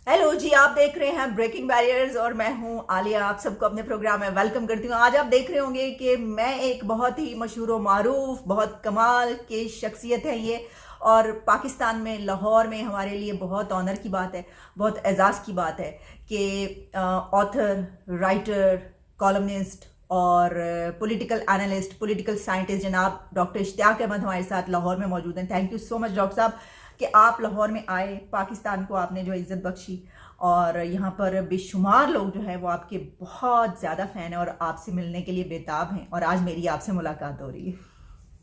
Hello जी, आप देख रहे हैं ब्रेकिंग बैरियर्स और मैं हूं आलिया। आप सबको अपने प्रोग्राम में वेलकम करती हूं। आज आप देख रहे होंगे कि मैं एक बहुत ही मशहूर व मारूफ, बहुत कमाल की शख्सियत है ये। और पाकिस्तान में, लाहौर में हमारे लिए बहुत ऑनर की बात है, बहुत एजाज़ की बात है कि ऑथर, राइटर, कॉलमनिस्ट और पॉलिटिकल एनालिस्ट, पॉलिटिकल साइंटिस्ट जनाब डॉक्टर इश्तियाक अहमद हमारे साथ लाहौर में मौजूद हैं। Thank you so much doctor साहब कि आप लाहौर में आए, पाकिस्तान को आपने जो इज़्ज़त बख्शी। और यहाँ पर बेशुमार लोग जो है वो आपके बहुत ज़्यादा फ़ैन हैं और आपसे मिलने के लिए बेताब हैं। और आज मेरी आपसे मुलाकात हो रही है।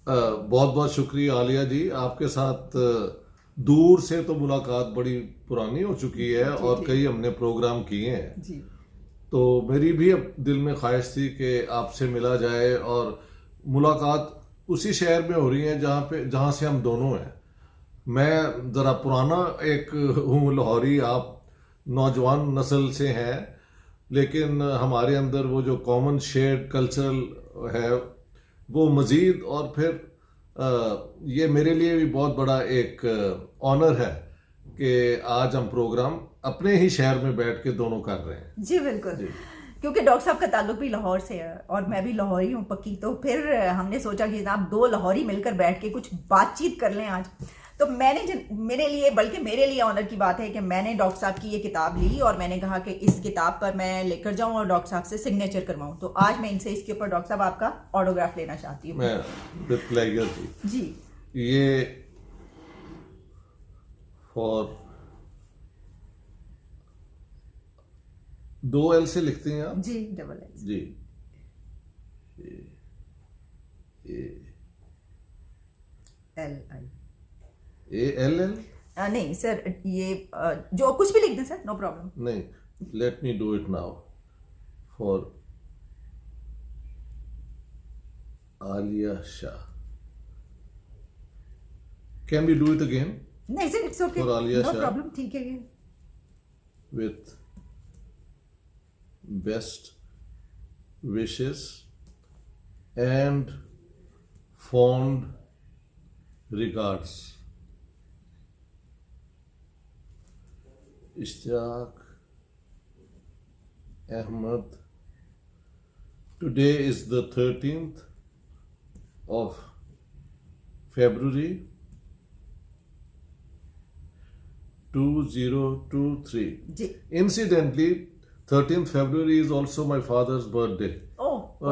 बहुत बहुत शुक्रिया आलिया जी। आपके साथ दूर से तो मुलाकात बड़ी पुरानी हो चुकी है जी और जी कई हमने प्रोग्राम किए हैं। जी। तो मेरी भी अब दिल में ख्वाहिश थी कि आपसे मिला जाए, और मुलाकात उसी शहर में हो रही है जहाँ से हम दोनों हैं। मैं ज़रा पुराना एक हूँ लाहौरी, आप नौजवान नस्ल से हैं, लेकिन हमारे अंदर वो जो कॉमन शेयर्ड कल्चरल है वो मज़ीद। और फिर ये मेरे लिए भी बहुत बड़ा एक ऑनर है कि आज हम प्रोग्राम अपने ही शहर में बैठ के दोनों कर रहे हैं। जी बिल्कुल। जी। क्योंकि डॉक्टर साहब का ताल्लुक भी लाहौर से है और मैं भी लाहौरी हूँ पक्की। तो फिर हमने सोचा कि जनाब दो लाहौरी मिलकर बैठ के कुछ बातचीत कर लें आज। तो मेरे लिए ऑनर की बात है कि मैंने डॉक्टर साहब की ये किताब ली और मैंने कहा कि इस किताब पर मैं लेकर जाऊं और डॉक्टर साहब से सिग्नेचर करवाऊं। तो आज मैं इनसे इसके ऊपर डॉक्टर साहब आपका ऑटोग्राफ लेना चाहती हूँ। मैं विद प्लेजर जी। जी ये फॉर 2 L से लिखते हैं आप? जी, डबल एल। जी। A L I. ALL? नहीं सर, ये जो कुछ भी लिख दें सर, नो प्रॉब्लम। नहीं, let me do it now for Alia Shah. Can we do it again? नहीं sir, it's okay, For Alia no Shah. Problem, ठीक है ये। With best wishes and fond regards, Ishtiaq Ahmed. Today is the 13th of February 2023. जी। Incidentally, 13th February is also my father's birthday.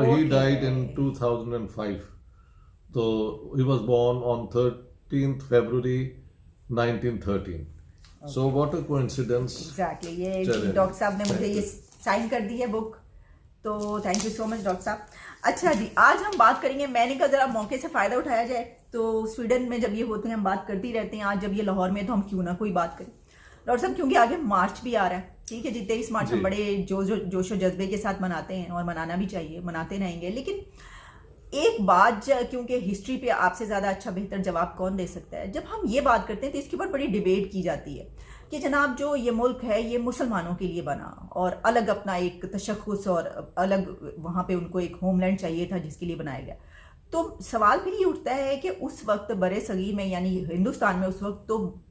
He died in 2005. So he was born on 13th February 1913. So what a coincidence. Exactly, ये चलें। Doctor साहब ने मुझे Thank ये you. Sign कर दी है book. तो thank you so much doctor साहब। अच्छा जी, आज हम बात करेंगे, मैंने कहा जरा मौके से फ़ायदा उठाया जाए। तो स्वीडन में जब ये होते हैं हम बात करते ही रहते हैं, आज जब ये लाहौर में है तो हम क्यों ना कोई बात करें डॉक्टर साहब, क्योंकि आगे मार्च भी आ रहा है। ठीक है जी, 23 मार्च हम जी। बड़े जोशो जज्बे के साथ मनाते हैं और मनाना भी चाहिए, मनाते रहेंगे। लेकिन एक बात, क्योंकि हिस्ट्री पे आपसे ज़्यादा अच्छा बेहतर जवाब कौन दे सकता है, जब हम ये बात करते हैं तो इसके ऊपर बड़ी डिबेट की जाती है कि जनाब जो ये मुल्क है ये मुसलमानों के लिए बना और अलग अपना एक तशख़्ख़ुस और अलग वहाँ पे उनको एक होमलैंड चाहिए था जिसके लिए बनाया गया। तो सवाल फिर ये उठता है कि उस वक्त बड़े सगीर में यानी हिंदुस्तान में उस वक्त तो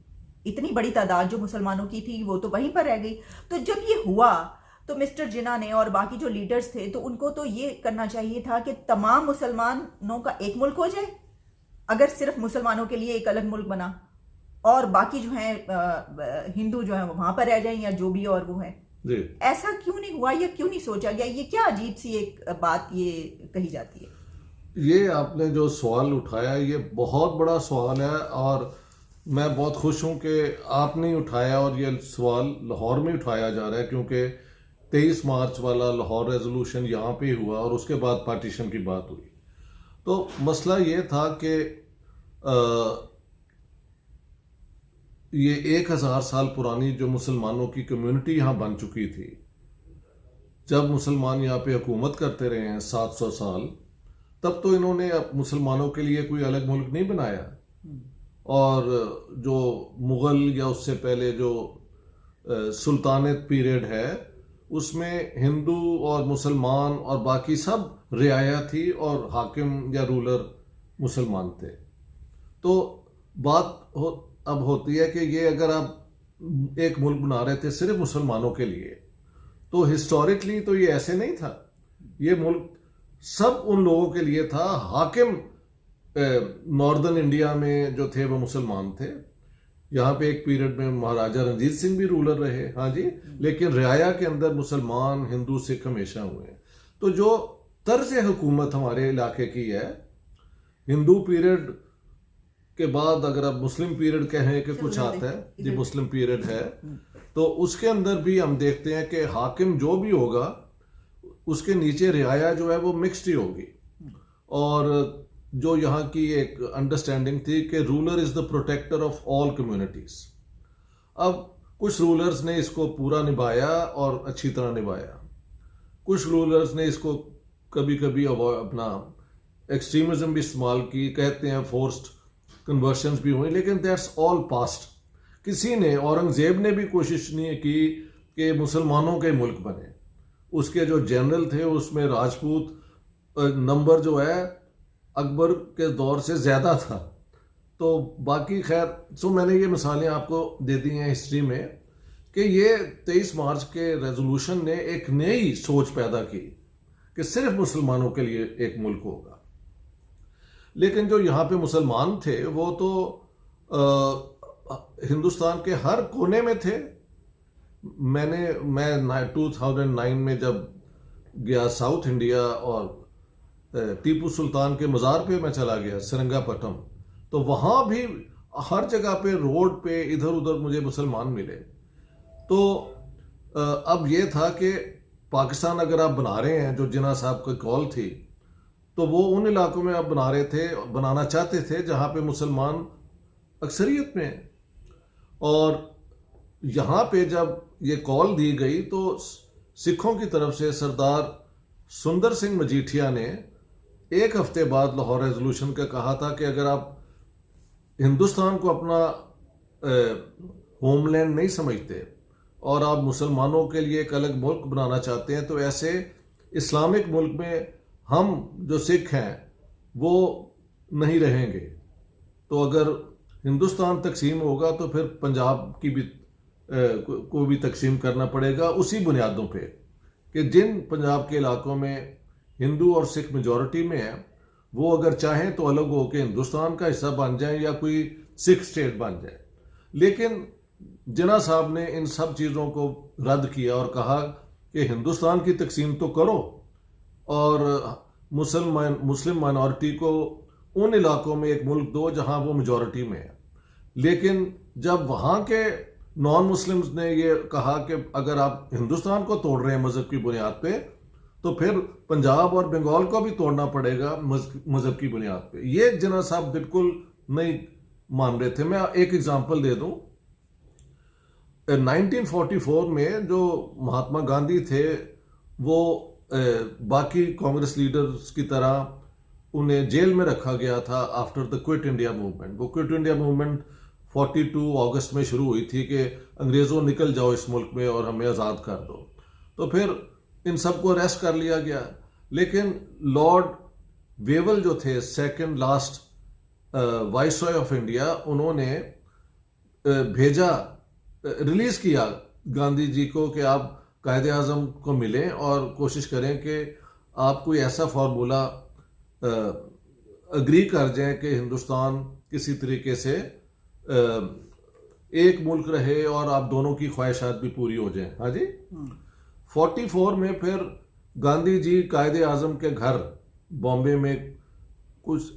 इतनी बड़ी तादाद जो मुसलमानों की थी वो तो वहीं पर रह गई। तो जब ये हुआ तो मिस्टर जिन्ना ने और बाकी जो लीडर्स थे तो उनको तो ये करना चाहिए था कि तमाम मुसलमानों का एक मुल्क हो जाए, अगर सिर्फ मुसलमानों के लिए एक अलग मुल्क बना और बाकी जो है हिंदू जो है वो वहां पर रह जाएं या जो भी और वो है। जी। ऐसा क्यों नहीं हुआ या क्यों नहीं सोचा गया? ये क्या अजीब सी एक बात ये कही जाती है। ये आपने जो सवाल उठाया ये बहुत बड़ा सवाल है, और मैं बहुत खुश हूँ कि आपने उठाया और ये सवाल लाहौर में उठाया जा रहा है, क्योंकि 23 मार्च वाला लाहौर रेजोल्यूशन यहाँ पे हुआ और उसके बाद पार्टीशन की बात हुई। तो मसला ये था कि ये 1000 साल पुरानी जो मुसलमानों की कम्युनिटी यहाँ बन चुकी थी, जब मुसलमान यहाँ पे हुकूमत करते रहे हैं 700 साल, तब तो इन्होंने मुसलमानों के लिए कोई अलग मुल्क नहीं बनाया। और जो मुग़ल या उससे पहले जो सुल्तानेत पीरियड है उसमें हिंदू और मुसलमान और बाकी सब रियाया थी और हाकिम या रूलर मुसलमान थे। तो बात अब होती है कि ये अगर आप एक मुल्क बना रहे थे सिर्फ मुसलमानों के लिए, तो हिस्टोरिकली तो ये ऐसे नहीं था। ये मुल्क सब उन लोगों के लिए था। हाकिम नॉर्दर्न इंडिया में जो थे वो मुसलमान थे। यहाँ पे एक पीरियड में महाराजा रंजीत सिंह भी रूलर रहे, हाँ जी, लेकिन रियाया के अंदर मुसलमान, हिंदू, सिख हमेशा हुए। तो जो तर्ज हुकूमत हमारे इलाके की है, हिंदू पीरियड के बाद अगर आप मुस्लिम पीरियड कहें कि कुछ आता है, ये मुस्लिम पीरियड है, तो उसके अंदर भी हम देखते हैं कि हाकिम जो भी होगा उसके नीचे रियाया जो है वो मिक्स्ड ही होगी। और जो यहाँ की एक अंडरस्टैंडिंग थी कि ruler is the protector of all communities. अब कुछ रूलर्स ने इसको पूरा निभाया और अच्छी तरह निभाया, कुछ रूलर्स ने इसको कभी कभी अपना एक्सट्रीमिज्म भी इस्तेमाल की, कहते हैं फोर्स्ड कन्वर्शंस भी हुई, लेकिन दैट्स ऑल पास्ट। किसी ने, औरंगजेब ने भी कोशिश नहीं की कि मुसलमानों के मुल्क बने। उसके जो जनरल थे उसमें राजपूत नंबर जो है अकबर के दौर से ज़्यादा था। तो बाकी खैर, सो मैंने ये मिसालें आपको दे दी हैं हिस्ट्री में कि ये 23 मार्च के रेजोल्यूशन ने एक नई सोच पैदा की कि सिर्फ मुसलमानों के लिए एक मुल्क होगा। लेकिन जो यहाँ पे मुसलमान थे वो तो हिंदुस्तान के हर कोने में थे। मैं 2009 में जब गया साउथ इंडिया और टीपू सुल्तान के मज़ार पे मैं चला गया, सेरंगापट्टम, तो वहाँ भी हर जगह पे रोड पे इधर उधर मुझे मुसलमान मिले। तो अब ये था कि पाकिस्तान अगर आप बना रहे हैं, जो जिन्ना साहब की कॉल थी, तो वो उन इलाकों में आप बनाना चाहते थे जहाँ पे मुसलमान अक्सरियत में हैं। और यहाँ पे जब ये कॉल दी गई तो सिखों की तरफ से सरदार सुंदर सिंह मजीठिया ने एक हफ्ते बाद लाहौर रेजोल्यूशन का कहा था कि अगर आप हिंदुस्तान को अपना होमलैंड नहीं समझते और आप मुसलमानों के लिए एक अलग मुल्क बनाना चाहते हैं, तो ऐसे इस्लामिक मुल्क में हम जो सिख हैं वो नहीं रहेंगे। तो अगर हिंदुस्तान तकसीम होगा तो फिर पंजाब की भी को भी तकसीम करना पड़ेगा उसी बुनियादों पे कि जिन पंजाब के इलाकों में हिंदू और सिख मेजॉरिटी में है, वो अगर चाहें तो अलग होकर हिंदुस्तान का हिस्सा बन जाए या कोई सिख स्टेट बन जाए। लेकिन जिन्ना साहब ने इन सब चीज़ों को रद्द किया और कहा कि हिंदुस्तान की तकसीम तो करो और मुस्लिम माइनॉरिटी को उन इलाकों में एक मुल्क दो जहां वो मेजॉरिटी में है। लेकिन जब वहां के नॉन मुस्लिम्स ने ये कहा कि अगर आप हिंदुस्तान को तोड़ रहे हैं मजहब की बुनियाद पे, तो फिर पंजाब और बंगाल को भी तोड़ना पड़ेगा मजहब की बुनियाद पे। ये जिन्ना साहब बिल्कुल नहीं मान रहे थे। मैं एक एग्जांपल दे दूं, 1944 में जो महात्मा गांधी थे वो बाकी कांग्रेस लीडर्स की तरह उन्हें जेल में रखा गया था after the quit India movement. वो क्विट इंडिया मूवमेंट 42 अगस्त में शुरू हुई थी कि अंग्रेज़ों निकल जाओ इस मुल्क में और हमें आज़ाद कर दो। तो फिर इन सबको अरेस्ट कर लिया गया। लेकिन लॉर्ड वेवल जो थे, second last viceroy of India, उन्होंने भेजा, रिलीज किया गांधी जी को कि आप कायदे आज़म को मिलें और कोशिश करें कि आप कोई ऐसा फार्मूला अग्री कर जाए कि हिंदुस्तान किसी तरीके से एक मुल्क रहे और आप दोनों की ख्वाहिशात भी पूरी हो जाएं। हाँ जी। 44 में फिर गांधी जी कायदे आज़म के घर बॉम्बे में कुछ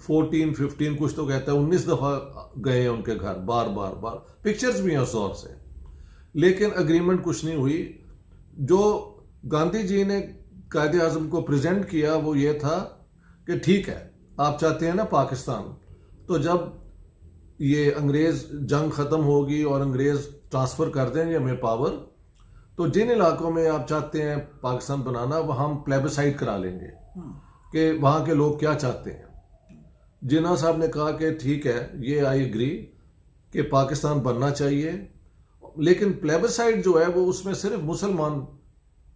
14-15 कुछ तो कहता है 19 दफ़ा गए हैं उनके घर, बार बार पिक्चर्स भी हैं उस दौर से। लेकिन अग्रीमेंट कुछ नहीं हुई। जो गांधी जी ने कायदे आज़म को प्रेजेंट किया वो ये था कि ठीक है, आप चाहते हैं ना पाकिस्तान, तो जब ये अंग्रेज जंग ख़त्म होगी और अंग्रेज ट्रांसफ़र कर देंगे हमें पावर, तो जिन इलाकों में आप चाहते हैं पाकिस्तान बनाना वहाँ हम प्लेबिसाइड करा लेंगे कि वहाँ के लोग क्या चाहते हैं। जिन्ना साहब ने कहा कि ठीक है, ये आई एग्री कि पाकिस्तान बनना चाहिए, लेकिन प्लेबिसाइड जो है वो उसमें सिर्फ मुसलमान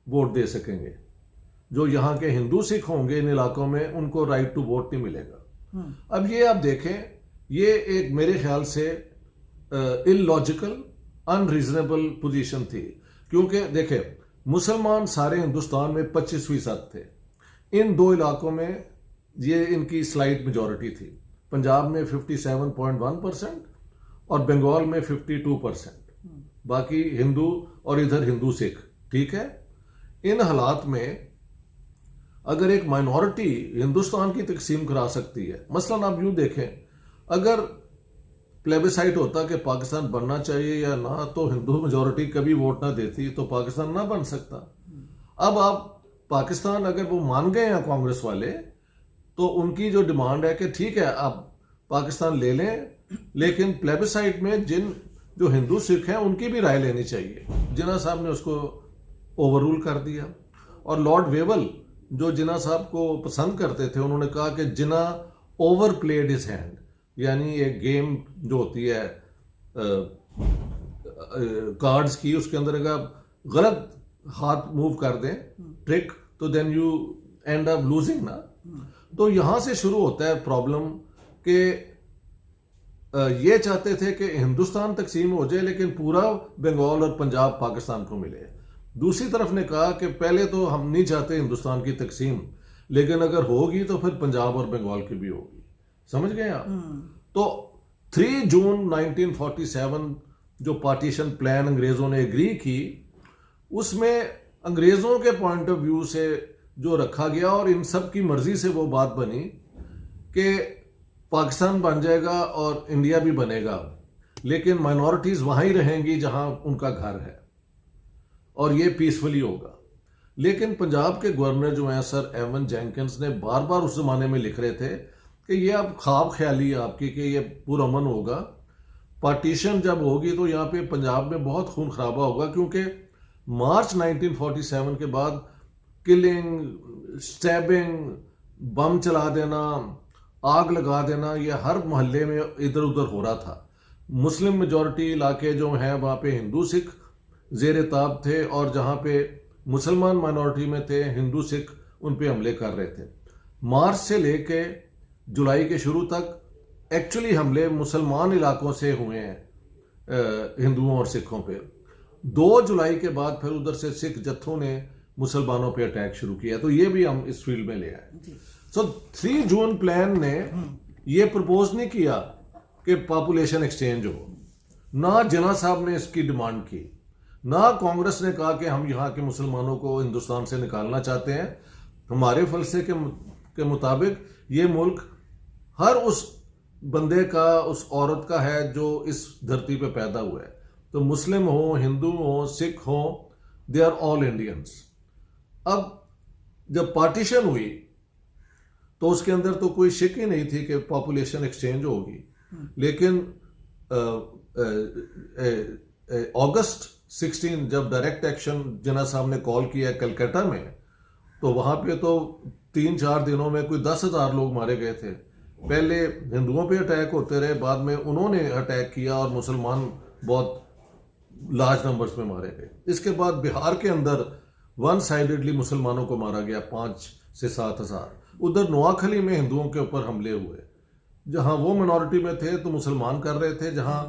वोट दे सकेंगे। जो यहाँ के हिंदू सिख होंगे इन इलाकों में उनको राइट टू वोट नहीं मिलेगा। अब ये आप देखें, ये एक मेरे ख्याल से इलॉजिकल अनरीजनेबल पोजीशन थी, क्योंकि देखे मुसलमान सारे हिंदुस्तान में 25% थे। इन दो इलाकों में ये इनकी स्लाइट मेजॉरिटी थी। पंजाब में 57.1% और बंगाल में 52%, बाकी हिंदू और इधर हिंदू सिख। ठीक है, इन हालात में अगर एक माइनॉरिटी हिंदुस्तान की तकसीम करा सकती है, मसलन आप यूं देखें, अगर प्लेबिसाइट होता कि पाकिस्तान बनना चाहिए या ना, तो हिंदू मेजॉरिटी कभी वोट ना देती तो पाकिस्तान ना बन सकता। अब आप पाकिस्तान अगर वो मान गए हैं कांग्रेस वाले, तो उनकी जो डिमांड है कि ठीक है आप पाकिस्तान ले लें, लेकिन प्लेबिसाइट में जो हिंदू सिख हैं उनकी भी राय लेनी चाहिए। जिन्ना साहब ने उसको ओवररूल कर दिया। और लॉर्ड वेवल जो जिन्ना साहब को पसंद करते थे, उन्होंने कहा कि जिन्ना ओवर प्लेड हिज हैंड, यानी एक गेम जो होती है कार्ड्स की, उसके अंदर अगर गलत हाथ मूव कर दें ट्रिक, तो then you end up losing ना। तो यहां से शुरू होता है प्रॉब्लम कि ये चाहते थे कि हिंदुस्तान तकसीम हो जाए, लेकिन पूरा बंगाल और पंजाब पाकिस्तान को मिले। दूसरी तरफ ने कहा कि पहले तो हम नहीं चाहते हिंदुस्तान की तकसीम, लेकिन अगर होगी तो फिर पंजाब और बंगाल की भी होगी। समझ गए आप? तो 3 जून 1947 जो पार्टीशन प्लान अंग्रेजों ने एग्री की, उसमें अंग्रेजों के पॉइंट ऑफ व्यू से जो रखा गया और इन सब की मर्जी से वो बात बनी कि पाकिस्तान बन जाएगा और इंडिया भी बनेगा, लेकिन माइनॉरिटीज वहां ही रहेंगी जहां उनका घर है, और ये पीसफुली होगा। लेकिन पंजाब के गवर्नर जो हैं सर एवन जेंकिंस ने बार बार उस जमाने में लिख रहे थे कि ये अब ख्वाब ख्याली है आपकी कि ये पुरअमन होगा। पार्टीशन जब होगी तो यहाँ पे पंजाब में बहुत खून खराबा होगा, क्योंकि मार्च 1947 के बाद किलिंग, स्टैबिंग, बम चला देना, आग लगा देना, ये हर मोहल्ले में इधर उधर हो रहा था। मुस्लिम मेजॉरिटी इलाके जो हैं वहाँ पे हिंदू सिख जेर ताब थे, और जहाँ पे मुसलमान माइनॉरिटी में थे हिंदू सिख, उन पे हमले कर रहे थे। मार्च से लेके जुलाई के शुरू तक एक्चुअली हमले मुसलमान इलाकों से हुए हैं हिंदुओं और सिखों पे। 2 जुलाई के बाद फिर उधर से सिख जत्थों ने मुसलमानों पे अटैक शुरू किया, तो ये भी हम इस फील्ड में ले आए। सो 3 जून प्लान ने ये प्रपोज नहीं किया कि पॉपुलेशन एक्सचेंज हो, ना जिन्ना साहब ने इसकी डिमांड की, ना कांग्रेस ने कहा कि हम यहाँ के मुसलमानों को हिंदुस्तान से निकालना चाहते हैं। हमारे फलसफे के मुताबिक ये मुल्क हर उस बंदे का, उस औरत का है जो इस धरती पे पैदा हुआ है। तो मुस्लिम हो, हिंदू हो, सिख हो, दे आर ऑल इंडियंस। अब जब पार्टीशन हुई तो उसके अंदर तो कोई शक ही नहीं थी कि पॉपुलेशन एक्सचेंज होगी, लेकिन अगस्त 16 जब डायरेक्ट एक्शन जिन्ना साहब ने कॉल किया कलकत्ता में, तो वहां पे तो 3-4 दिनों में कोई 10,000 लोग मारे गए थे। पहले हिंदुओं पे अटैक होते रहे, बाद में उन्होंने अटैक किया और मुसलमान बहुत लार्ज नंबर्स में मारे गए। इसके बाद बिहार के अंदर वन साइडेडली मुसलमानों को मारा गया 5 से 7,000। उधर नोआखली में हिंदुओं के ऊपर हमले हुए, जहां वो मिनॉरिटी में थे तो मुसलमान कर रहे थे, जहां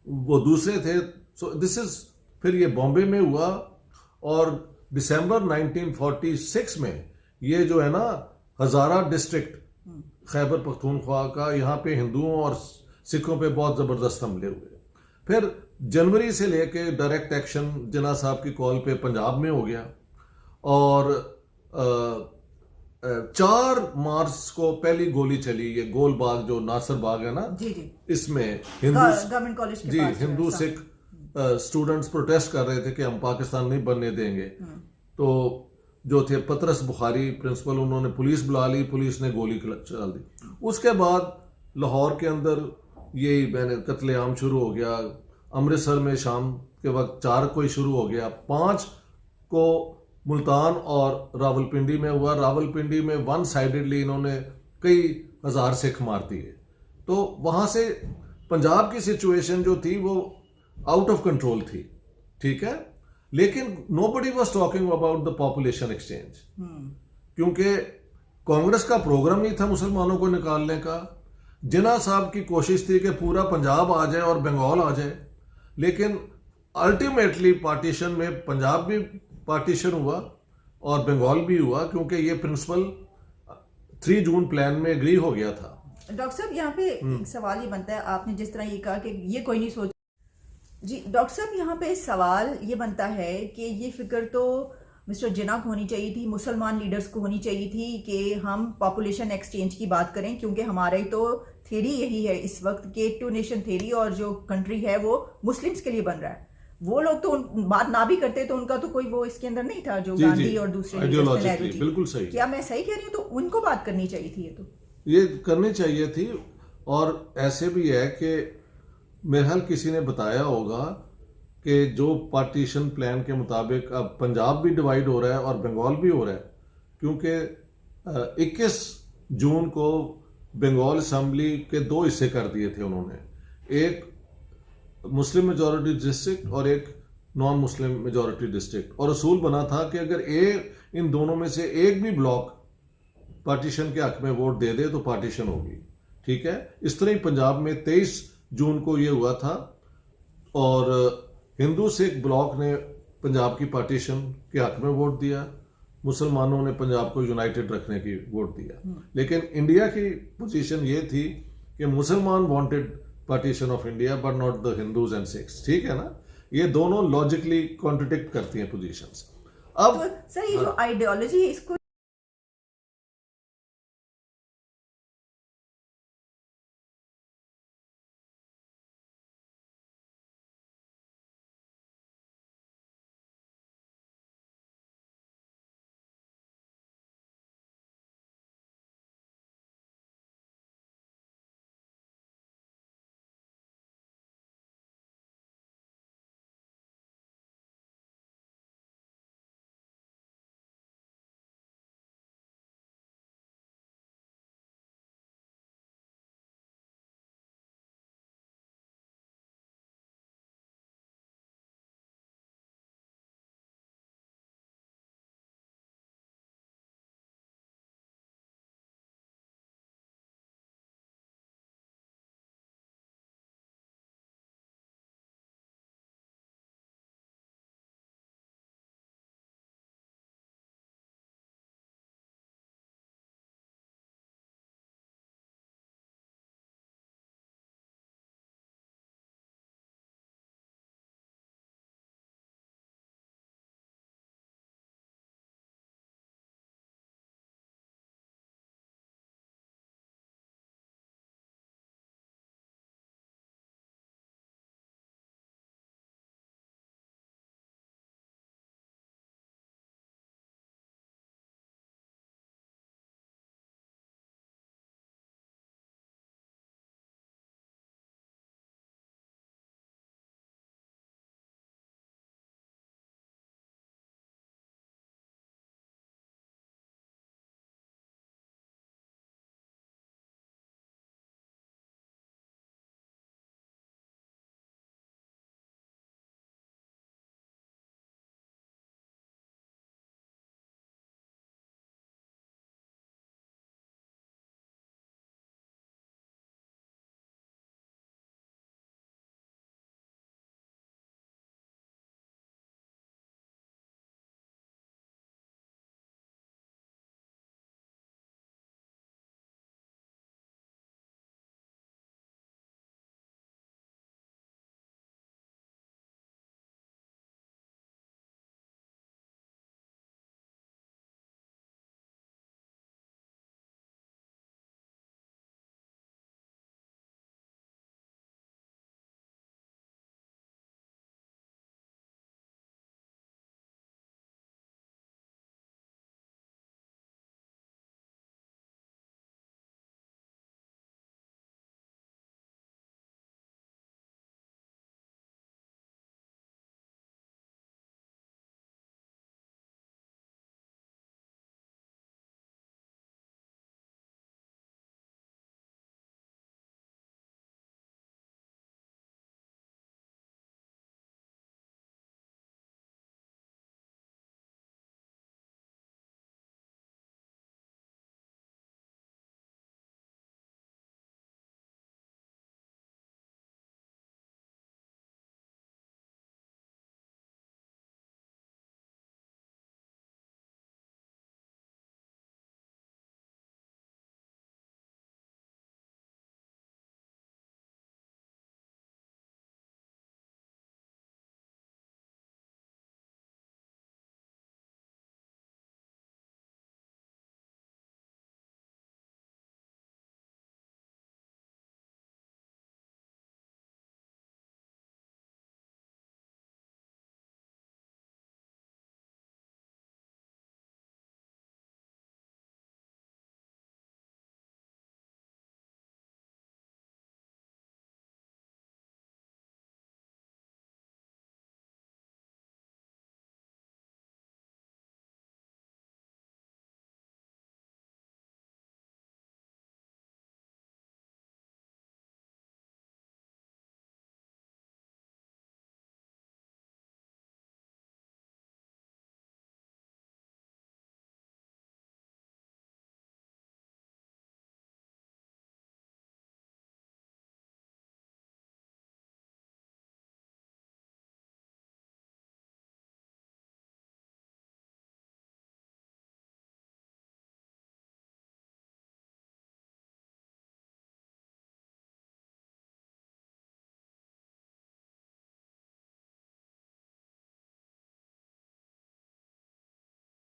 वो दूसरे थे। सो दिस इज, फिर ये बॉम्बे में हुआ, और दिसंबर 1946 में ये जो है ना हजारा डिस्ट्रिक्ट खैबर पख्तूनख्वा का, यहाँ पे हिंदुओं और सिखों पे बहुत जबरदस्त हमले हुए। फिर जनवरी से लेके डायरेक्ट एक्शन जिन्ना साहब की कॉल पे पंजाब में हो गया, और 4 मार्च को पहली गोली चली, ये गोल बाग जो नासिर बाग है ना, जी जी, इसमें गवर्नमेंट कॉलेज के पास हिंदू सिख स्टूडेंट्स प्रोटेस्ट कर रहे थे कि हम पाकिस्तान नहीं बनने देंगे। तो जो थे पतरस बुखारी प्रिंसिपल, उन्होंने पुलिस बुला ली, पुलिस ने गोली चला दी। उसके बाद लाहौर के अंदर यही कत्लेआम शुरू हो गया। अमृतसर में शाम के वक्त 4 को ही शुरू हो गया, 5 को मुल्तान और रावलपिंडी में हुआ। रावलपिंडी में वन साइडेडली इन्होंने कई हजार सिख मार दिए। तो वहां से पंजाब की सिचुएशन जो थी वो आउट ऑफ कंट्रोल थी, ठीक है। लेकिन nobody was talking about the population exchange, क्योंकि कांग्रेस का प्रोग्राम नहीं था मुसलमानों को निकालने का। जिन्ना साहब की कोशिश थी कि पूरा पंजाब आ जाए और बंगाल आ जाए, लेकिन अल्टीमेटली पार्टीशन में पंजाब भी पार्टीशन हुआ और बंगाल भी हुआ, क्योंकि ये प्रिंसिपल 3 जून प्लान में एग्री हो गया था। डॉक्टर साहब यहाँ पे एक सवाल ये बनता है, आपने जिस तरह ये कहा कि ये कोई नहीं सोच जी डॉक्टर साहब, यहाँ पे सवाल ये बनता है कि ये फिक्र तो मिस्टर जिन्ना को होनी चाहिए थी, मुसलमान लीडर्स को होनी चाहिए थी कि हम पॉपुलेशन एक्सचेंज की बात करें, क्योंकि हमारी तो थ्योरी यही है इस वक्त के 2 नेशन थ्योरी, और जो कंट्री है वो मुस्लिम्स के लिए बन रहा है। वो लोग तो बात ना भी करते तो उनका तो कोई वो इसके अंदर नहीं था, जो गांधी और दूसरे बिल्कुल सही। क्या मैं सही कह रही हूँ? तो उनको बात करनी चाहिए थी, ये करनी चाहिए थी। और ऐसे भी है कि मेरे ख्याल किसी ने बताया होगा कि जो पार्टीशन प्लान के मुताबिक अब पंजाब भी डिवाइड हो रहा है और बंगाल भी हो रहा है, क्योंकि 21 जून को बंगाल असेंबली के 2 हिस्से कर दिए थे उन्होंने, एक मुस्लिम मेजॉरिटी डिस्ट्रिक्ट और एक नॉन मुस्लिम मेजॉरिटी डिस्ट्रिक्ट, और असूल बना था कि अगर इन दोनों में से एक भी ब्लॉक पार्टीशन के हक में वोट दे दे तो पार्टीशन होगी। ठीक है, इस तरह ही पंजाब में 23 जून को ये हुआ था, और हिंदू सिख ब्लॉक ने पंजाब की पार्टीशन के हक में वोट दिया, मुसलमानों ने पंजाब को यूनाइटेड रखने की वोट दिया। लेकिन इंडिया की पोजीशन ये थी कि मुसलमान wanted partition of India but not the Hindus and Sikhs. ठीक है ना, ये दोनों लॉजिकली कॉन्ट्रडिक्ट करती हैं पोजीशंस। अब तो सर ये जो आइडियोलॉजी है इसको